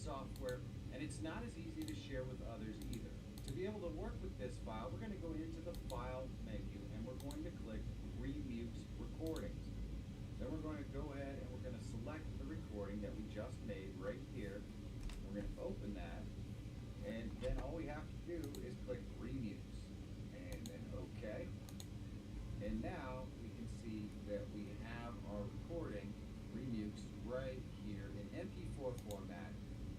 software, and it's not as easy to share with others either. To be able to work with this file, we're going to go into the File menu, and we're going to click Remux Recordings. Then we're going to go ahead and we're going to select the recording that we just made right here. We're going to open that, and then all we have to do is click Remux, and then OK. And now we can see that we have our recording remixed right here in MP4 format.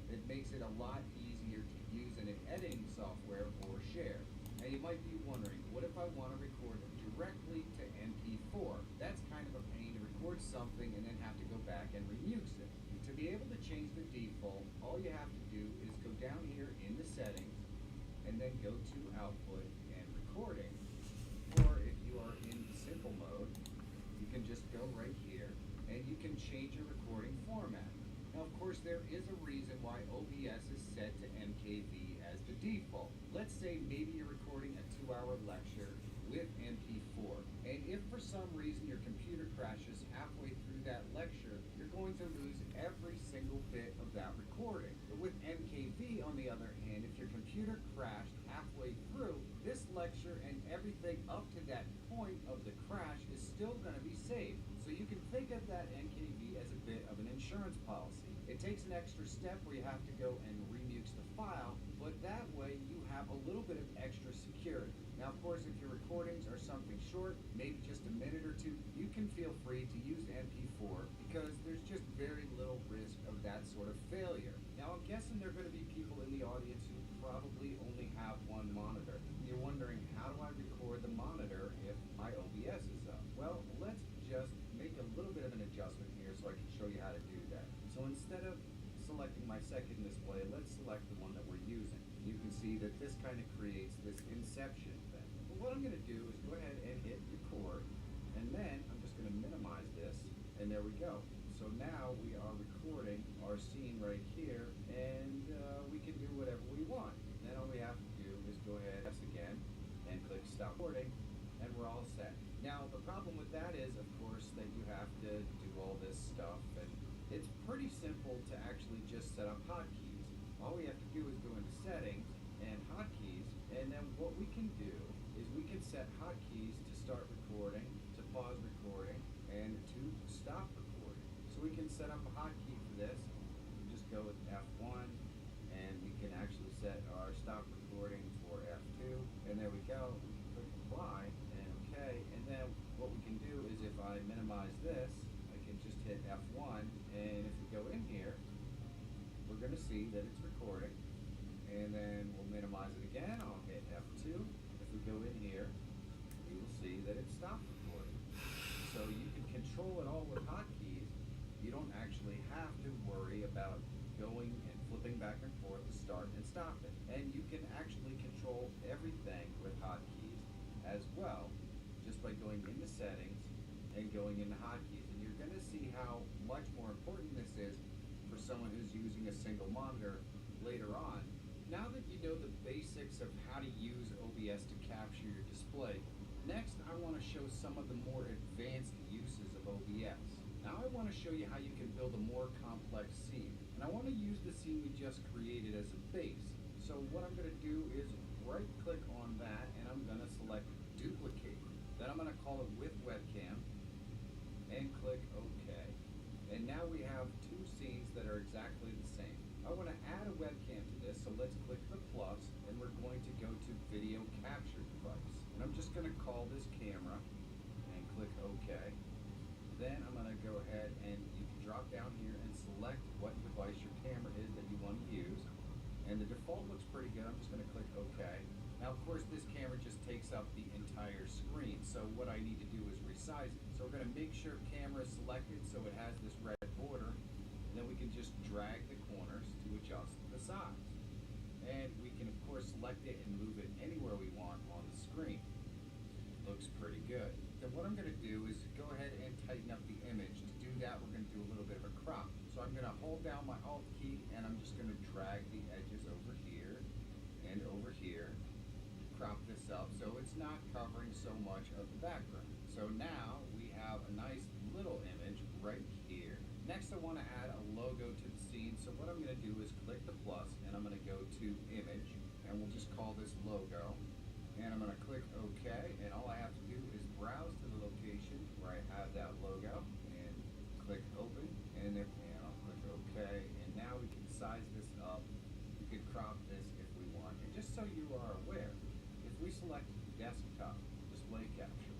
It makes it a lot easier to use in an editing software or share. Now you might be wondering, what if I want to record directly to MP4? That's kind of a pain to record something and then have to go back and remix it. To be able to change the default, all you have to do is go down here in the settings and then go to Output and Recording. Or if you are in simple mode, you can just go right here and you can change your recording format. Now, of course, there is a reason why OBS is set to MKV as the default. Let's say maybe you're recording a 2-hour lecture with MP4, and if for some reason your computer crashes halfway through that lecture, you're going to lose every single bit of that recording. But with MKV, on the other hand, if your computer crashed halfway through, this lecture and everything up to that point of the crash is still going to be saved. So you can think of that MKV as a bit of an insurance policy. It takes an extra step where you have to go and remix the file, but that way you have a little bit of extra security. Now, of course, if your recordings are something short, maybe just a minute or two, you can feel free to use MP4 because there's just very little risk of that sort of failure. Now, I'm guessing there are going to be people in the audience who probably only have one monitor. You're wondering, how do I record the monitor if my OBS is up? Well, let's just make a little bit of an adjustment here so I can show you how to do that. So instead of selecting my second display, let's select the one that we're using. You can see that this kind of creates this inception thing. But what I'm going to do is go ahead and hit record, and then I'm just going to minimize this, and there we go. So now we are recording our scene right here, and we can do whatever we want. Then all we have to do is go ahead again and click stop recording, and we're all set. Now the problem with that is, of course, that you have to do all this stuff, and it's pretty simple to actually just set up hotkeys. All we have to do is go into settings and hotkeys, and then what we can do is we can set hotkeys to start recording, to pause recording, and to stop recording. So we can set up a hotkey for this. Just go with F1, and we can actually set our stop recording for F2, and there we go. We can click apply and OK, and then what we can do is if I minimize this, I can just hit F1, and if we go in here, we're going to see that it's recording, and then we'll minimize it again. I'll hit F2. If we go in here, we will see that it stopped recording. So you can control it all with hotkeys. You don't actually have to worry about going and flipping back and forth to start and stop it. And you can actually control everything with hotkeys as well, just by going into settings and going into hotkeys. And you're going to see how much more important this is for someone who's using a single monitor later on. Now that you know the basics of how to use OBS to capture your display, next I want to show some of the more advanced uses of OBS. Now I want to show you how you can build a more complex scene. And I want to use the scene we just created as a base. So what I'm going to do is right click on that, and I'm going to select duplicate. Then I'm going to call it with webcam and click OK. And now we have two scenes that are exactly the same. I want to add a webcam to this, so let's click the plus, and we're going to go to video capture device. And I'm just going to call this camera and click OK. Then I'm going to go ahead and you can drop down here and select what device your camera is that you want to use. And the default looks pretty good. I'm just going to click OK. Now, of course, this camera just takes up the entire screen. So what I need to do is resize it. So we're going to make sure camera is selected so it has this red border. And then we can just drag the corners to adjust the size. And we can, of course, select it and move it anywhere we want on the screen. Looks pretty good. Then what I'm going to do is go ahead and tighten up the image. To do that, we're going to do a little bit of a crop. So I'm going to hold down my Alt key, and I'm just going to drag the edges over here and over here. Crop this up so it's not covering so much of the background. So now we have a nice little image right here. Next, I want want to add a logo to the scene. So what I'm going to do is click the plus and I'm going to go to image and we'll just call this logo. And I'm going to click OK, and all I have to do is browse to the location where I have that logo and click open, and I'll click OK, and now we can size this up. We could crop this if we want. And just so you are aware, if we select desktop display capture,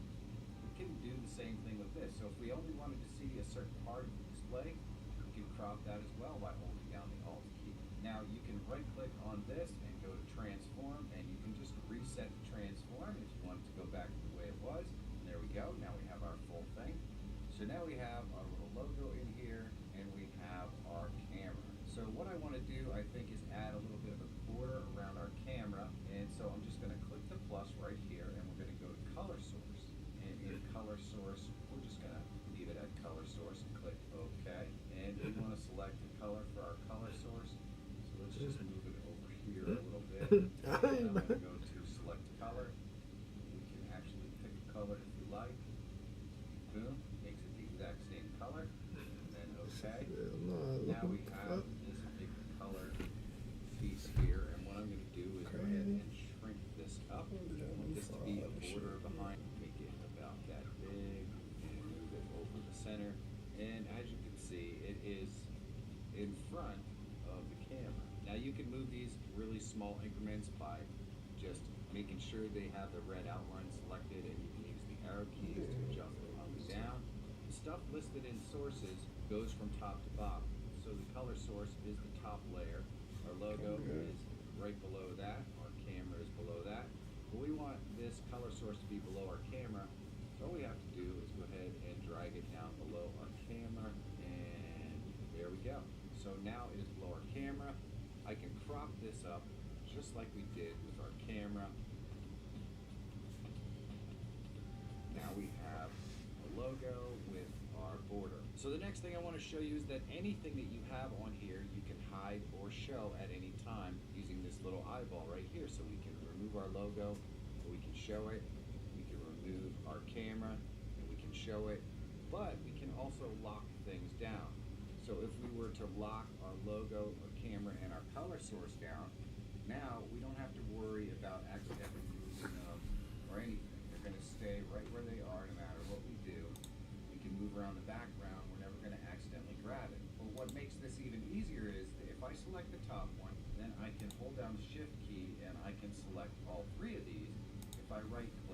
we can do the same thing with this. So if we only wanted to see a certain part of the display, we can crop that as well by holding down the Alt key. Now you can right click on this and go to transform, and you can just reset the transform if you want it to go back to the way it was. And there we go. Now we have our full thing. So now we have our little logo in here, and we have our camera. So what I want to do, I think, is add a little bit of a border around our camera. And so I'm just going to click the plus right here, and we're going to go to color source. And in color source, we're just going to leave it at color source and click OK. And we want to select the color for our color source. So let's just move it over here a little bit. And I'm going to go to select color. We can actually pick a color if we like. Boom, makes it the exact same color. And then OK. Now we have this big color piece here. And what I'm going to do is go ahead and shrink this up. I want this to be a border behind. Make it about that big and move it over the center. And as you can see, it is in front of the camera. Now you can move these really small increments by just making sure they have the red outline selected, and you can use the arrow keys to adjust it up and down. The stuff listed in sources goes from top to bottom. So the color source is the top layer. Our logo is right below that. Our camera is below that. But we want this color source to be below our camera. So all we have to do is go ahead and drag it down below our camera, and there we go. So now it is below our camera. I can crop this up just like we did with our camera. Now we have a logo with our border. So the next thing I want to show you is that anything that you have on here, you can hide or show at any time using this little eyeball right here. So we can remove our logo, we can show it, we can remove our camera, and we can show it, but we can also lock things down. So if we were to lock our logo or camera and our color source down, now we don't have to worry about accidentally moving them or anything. They're going to stay right where they are no matter what we do. We can move around the background. We're never going to accidentally grab it. But what makes this even easier is that if I select the top one, then I can hold down the Shift key and I can select all three of these. If I right click,